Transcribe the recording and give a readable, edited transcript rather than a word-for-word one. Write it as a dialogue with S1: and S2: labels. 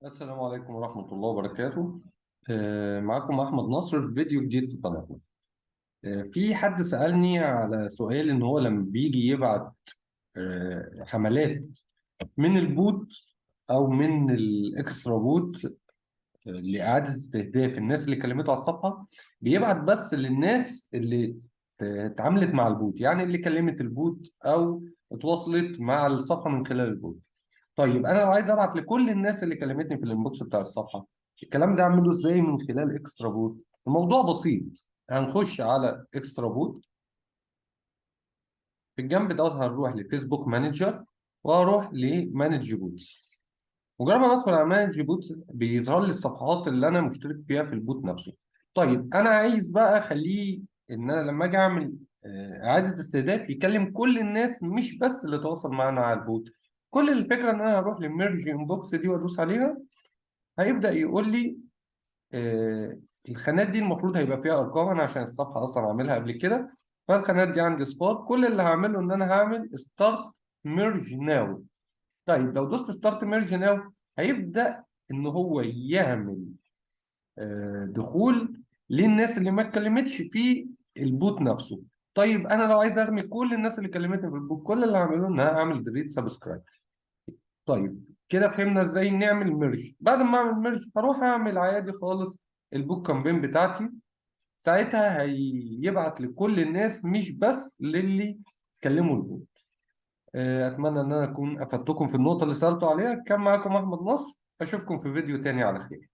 S1: السلام عليكم ورحمة الله وبركاته. معكم أحمد نصر في فيديو جديد في قناتنا. في حد سألني على سؤال إن هو لما بيجي يبعت حملات من البوت أو من الإكسترا بوت لإعادة استهداف الناس اللي كلمته على الصفحة، بيبعت بس للناس اللي اتعاملت مع البوت، يعني اللي كلمت البوت أو اتواصلت مع الصفحة من خلال البوت. طيب انا لو عايز ابعت لكل الناس اللي كلمتني في الانبوكس بتاع الصفحه، الكلام ده اعمله ازاي من خلال اكسترا بوت؟ الموضوع بسيط. هنخش على اكسترا بوت، في الجنب دوت هنروح لفيسبوك مانجر واروح لمانج بوتس. مجرد ما ادخل على مانج بوت بيظهر لي الصفحات اللي انا مشترك فيها في البوت نفسه. طيب انا عايز بقى اخليه ان انا لما اجي اعمل اعاده استهداف يكلم كل الناس، مش بس اللي تواصل معانا على البوت. كل الفكره ان انا هروح للميرج انبوكس دي وادوس عليها، هيبدأ يقول لي آه الخانات دي المفروض هيبقى فيها ارقام، انا عشان الصفحه اصلا عاملها قبل كده. فالخانات دي عندي صفار، كل اللي هعمله ان انا هعمل ستارت ميرج ناو. طيب لو دوست ستارت ميرج ناو هيبدأ ان هو يعمل دخول للناس اللي ما اتكلمتش في البوت نفسه. طيب انا لو عايز ارمي كل الناس اللي كلمتني في البوت، كل اللي هعمله ان انا اعمل ديليت سبسكرايب. طيب كده فهمنا ازاي نعمل ميرج. بعد ما اعمل ميرج هروح اعمل عادي خالص البوك كامبين بتاعتي. ساعتها هيبعت لكل الناس مش بس للي كلموا البوت. اتمنى ان انا اكون افدتكم في النقطة اللي سألتوا عليها. كان معاكم احمد نصر، اشوفكم في فيديو تاني على خير.